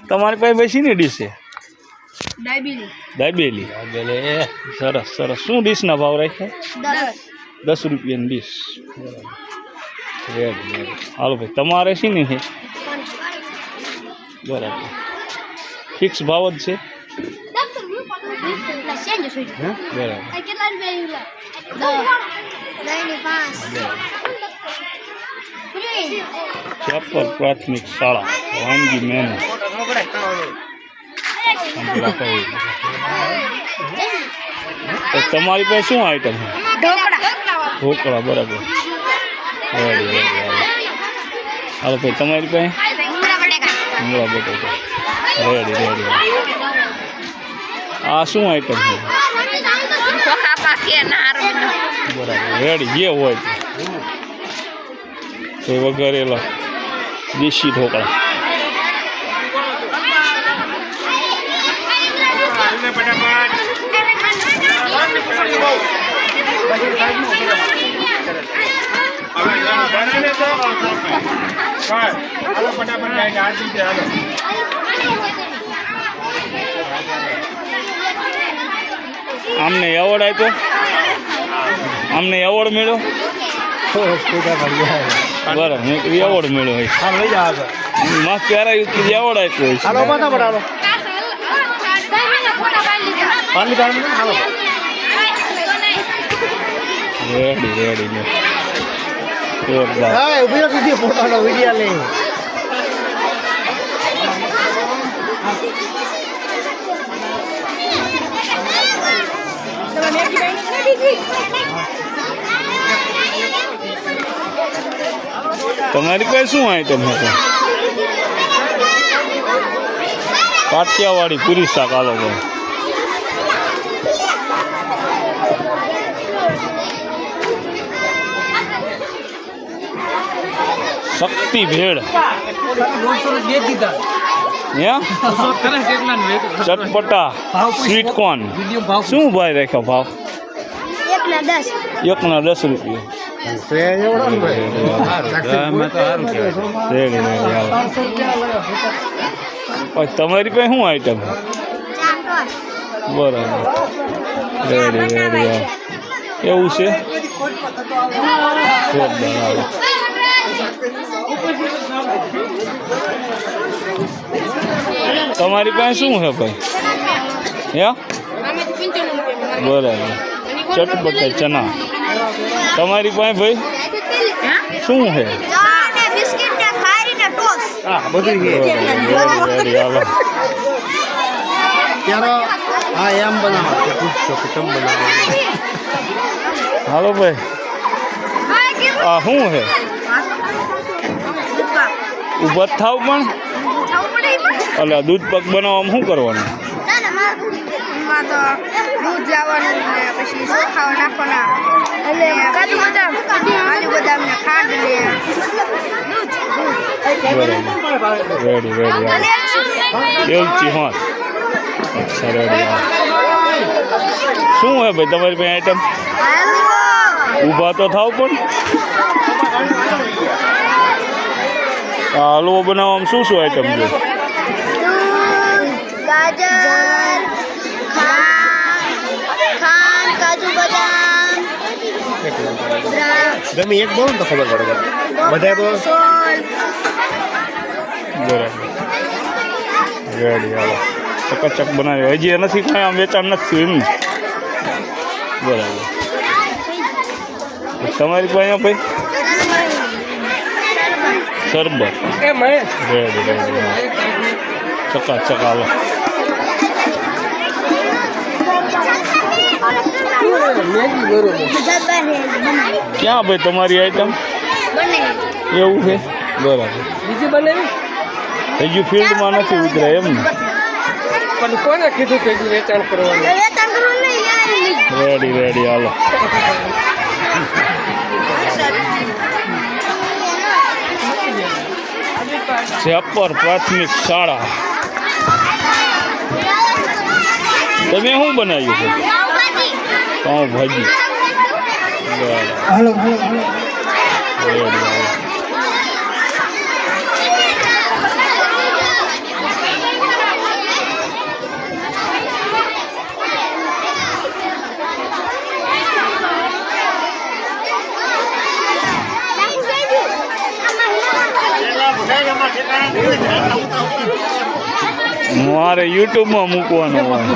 તમારી પાસે બેસીને ડીશ છે દાબેલી દાબેલી સરસ સરસ શું ડીશના ભાવ રાખ્યા 10 રૂપિયાની ડીશ રેડી હાલો ભાઈ તમારે શી ને છે બરાબર ફિક્સ ભાવ જ છે ચેપર પ્રાથમિક શાળા વાનગી મેનુ તમારી પાસે શું આઈટમ છે ઢોકળા બરાબર રેડી હાલો ભાઈ તમારી પાસે ભૂંગળા બટેકા રેડી આ શું આઈટમ છે બરાબર રેડી જે હોય તે વઘારેલા દેશી ઢોકળા આમને એવોર્ડ આપ્યો આમને એવોર્ડ મળ્યો બરાબર એવોર્ડ મળ્યો હોય માસ પ્યારા એવોર્ડ આપ્યો રેડી રેડી તમારી પાસે શું આઈટમ છે કાઠિયાવાડી પૂરી શાક આલો ભાઈ શક્તિ ભેળ ચટપટા સ્વીટ કોર્ન શું ભાઈ રાખ્યો ભાવ 1 ના 10 રૂપિયા તમારી પાસે શું આઈટમ બરાબર રેડી રેડી એવું છે તમારી પાસે શું છે ભાઈ બરાબર ચટપટા ચના તમારી પાસે ભાઈ શું છે હાલો ભાઈ આ શું છે ઊભા થાવ પણ એટલે દૂધ પાક બનાવવામાં શું કરવાનું દૂધ લાવવાનું ને પછી ચોખાઓ નાખવાના એટલે કાજુ બદામ ને ખાંડ ને રેડી રેડી એલચી હા અચ્છા રેડી શું હે ભાઈ તમારી પાસે આઈટમ ઊભા તો થાવ પણ હલવો બનાવવામાં શું શું આઈટમ છે ગાજર ખાંડ કાજુ બદામ તમે એક બોલો તો ખબર પડે બધા બોલો બરાબર રેડી હાલો ચકાચક બનાવી હજી નથી કાંઈ આમ વેચાણ નથી થયું એમ બરાબર તમારી પાસે ભાઈ શરબત રેડી રેડી ચકાચક હાલો ક્યાં ભાઈ તમારી આઈટમ એવું છે બરાબર બીજી બનાવી હજુ ફિલ્ડમાં નથી ઉતરાય એમ ને પણ કોને કીધું કે વેચાણ કરવાનું રેડી રેડી હાલો ચેપર પ્રાથમિક શાળા તમે શું બનાવ્યું છે પાઉંભાજી મારે યુટ્યુબમાં મૂકવાનું હોય